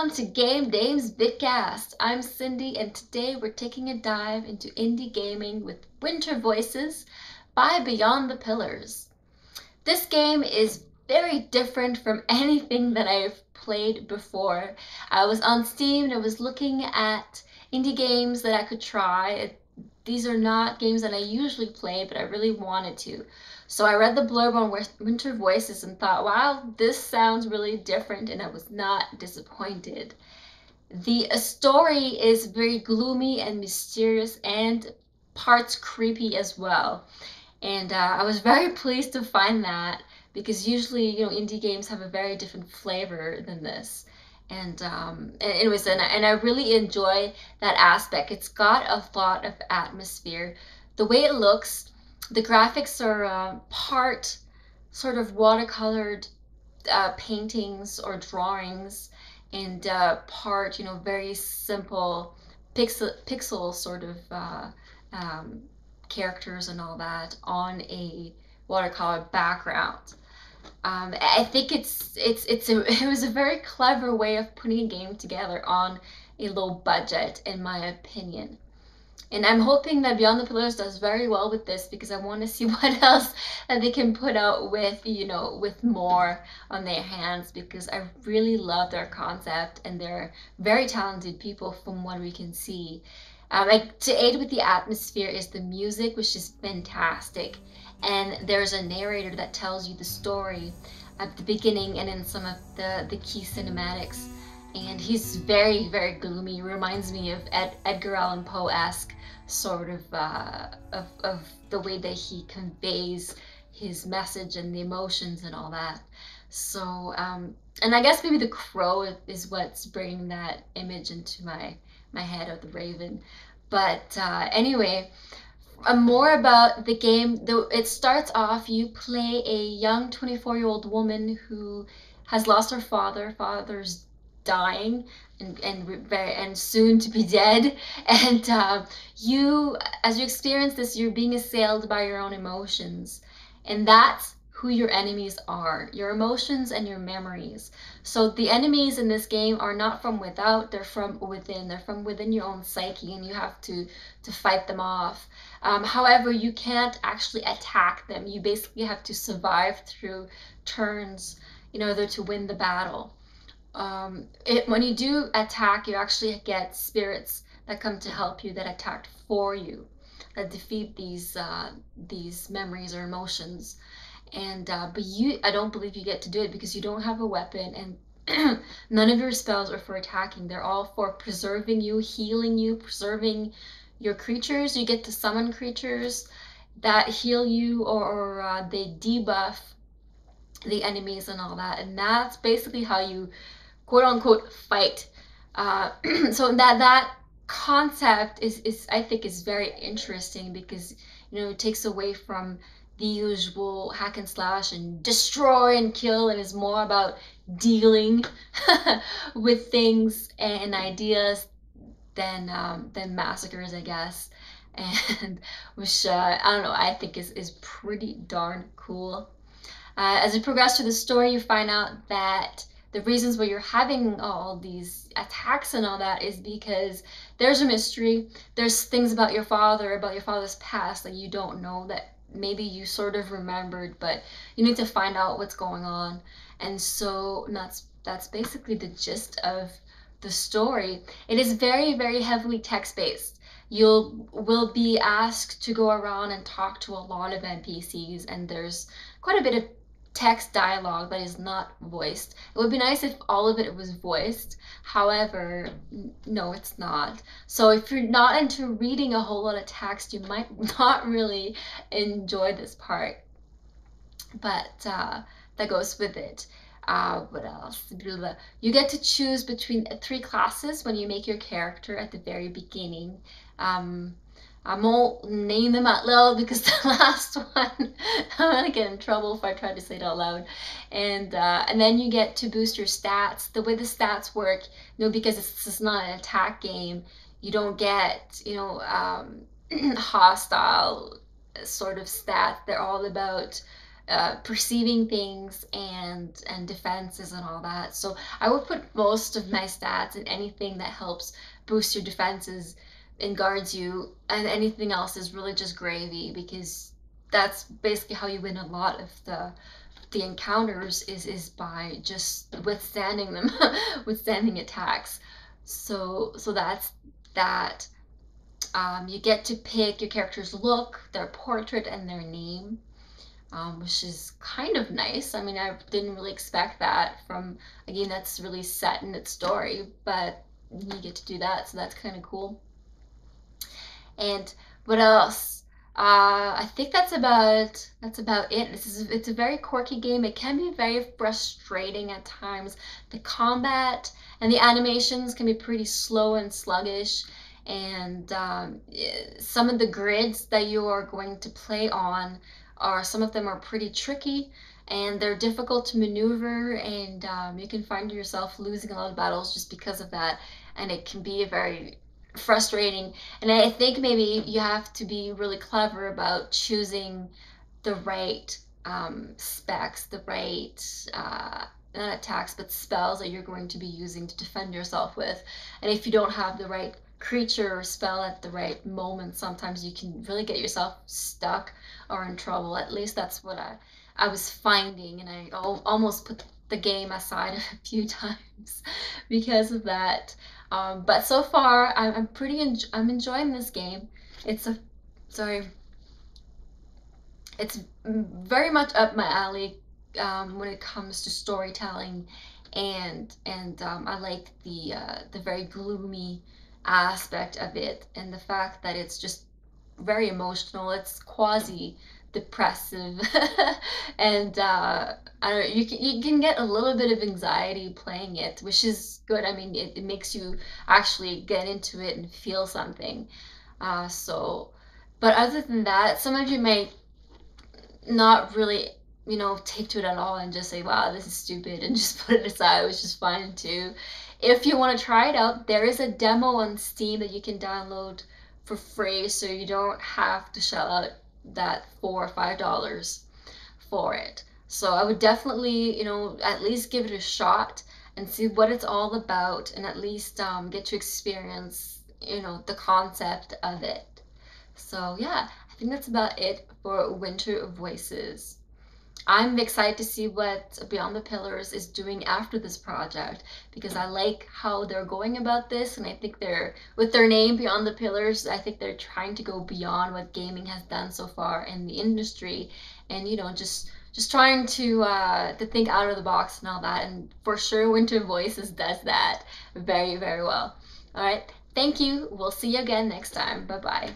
welcome to Game Dames Vidcast. I'm Cindy, and today we're taking a dive into indie gaming with Winter Voices by Beyond the Pillars. This game is very different from anything that I've played before. I was on Steam and I was looking at indie games that I could try. These are not games that I usually play, but I really wanted to. So I read the blurb on Winter Voices and thought, wow, this sounds really different, and I was not disappointed. The story is very gloomy and mysterious and parts creepy as well. And I was very pleased to find that because usually, indie games have a very different flavor than this. And I really enjoy that aspect. It's got a lot of atmosphere. The way it looks, the graphics are part sort of watercolored paintings or drawings, and part, very simple pixel sort of um, characters and all that on a watercolor background. I think it was a very clever way of putting a game together on a low budget, in my opinion. And I'm hoping that Beyond the Pillars does very well with this because I want to see what else that they can put out with, with more on their hands, because I really love their concept and they're very talented people from what we can see. Like, to aid with the atmosphere is the music, which is fantastic. And there's a narrator that tells you the story at the beginning and in some of the key cinematics. And he's very, very gloomy. He reminds me of Edgar Allan Poe-esque sort of the way that he conveys his message and the emotions and all that. So, and I guess maybe the crow is what's bringing that image into my head, of the raven. But anyway, more about the game. Though it starts off, you play a young 24-year-old woman who has lost her father. Father's dying and soon to be dead, and you, as you experience this, you're being assailed by your own emotions, and that's who your enemies are, your emotions and your memories. So the enemies in this game are not from without, they're from within. They're from within your own psyche, and you have to fight them off. However, you can't actually attack them. You basically have to survive through turns in order to win the battle. When you do attack, you actually get spirits that come to help you, that attack for you, that defeat these memories or emotions. And but I don't believe you get to do it because you don't have a weapon, and none of your spells are for attacking. They're all for preserving you, healing you, preserving your creatures. You get to summon creatures that heal you, or they debuff the enemies and all that. And that's basically how you, quote unquote, fight. So that concept is I think is very interesting because it takes away from the usual hack and slash and destroy and kill, and is more about dealing with things and ideas than massacres, I guess. And which I don't know, I think is pretty darn cool. As you progress through the story, you find out that the reasons why you're having all these attacks and all that is because there's a mystery. There's things about your father's past that you don't know, that maybe you sort of remembered, but you need to find out what's going on. And so that's basically the gist of the story. It is very, very heavily text-based. Will be asked to go around and talk to a lot of NPCs, and there's quite a bit of text dialogue that is not voiced. It would be nice if all of it was voiced. However, no, it's not. So if you're not into reading a whole lot of text, you might not really enjoy this part. But that goes with it. What else? You get to choose between 3 classes when you make your character at the very beginning. I won't name them out loud because the last one, I'm gonna get in trouble if I try to say it out loud. And then you get to boost your stats. The way the stats work, because this is not an attack game, you don't get, hostile sort of stats. They're all about perceiving things and defenses and all that. So I would put most of my stats in anything that helps boost your defenses and guards you, and anything else is really just gravy, because that's basically how you win a lot of the encounters, is by just withstanding them, withstanding attacks. So that's that. You get to pick your character's look, their portrait, and their name, which is kind of nice. I mean, I didn't really expect that from a game that's really set in its story, but you get to do that, so that's kind of cool. And what else? I think that's about it. It's a very quirky game. It can be very frustrating at times. The combat and the animations can be pretty slow and sluggish, and some of the grids that you are going to play on some of them are pretty tricky, and they're difficult to maneuver, and you can find yourself losing a lot of battles just because of that, and it can be a very frustrating. And I think maybe you have to be really clever about choosing the right specs, the right not attacks, but spells that you're going to be using to defend yourself with. And if you don't have the right creature or spell at the right moment, sometimes you can really get yourself stuck or in trouble. At least that's what I was finding, and I almost put the game aside a few times because of that. But so far, I'm enjoying this game. It's a sorry, it's very much up my alley when it comes to storytelling, and I like the very gloomy aspect of it, and the fact that it's just very emotional. It's quasi depressive, and I don't know, you can get a little bit of anxiety playing it, which is good. I mean, it makes you actually get into it and feel something. So, but other than that, some of you may not really, take to it at all and just say, wow, this is stupid, and just put it aside, which is fine too. If you want to try it out, there is a demo on Steam that you can download for free, so you don't have to shell out that $4 or $5 for it. So I would definitely, at least give it a shot and see what it's all about, and at least get to experience, the concept of it. So yeah, I think that's about it for Winter of Voices. I'm excited to see what Beyond the Pillars is doing after this project, because I like how they're going about this, and I think with their name Beyond the Pillars, I think they're trying to go beyond what gaming has done so far in the industry, and just trying to think out of the box and all that. And for sure, Winter Voices does that very, very well. All right, thank you. We'll see you again next time. Bye bye.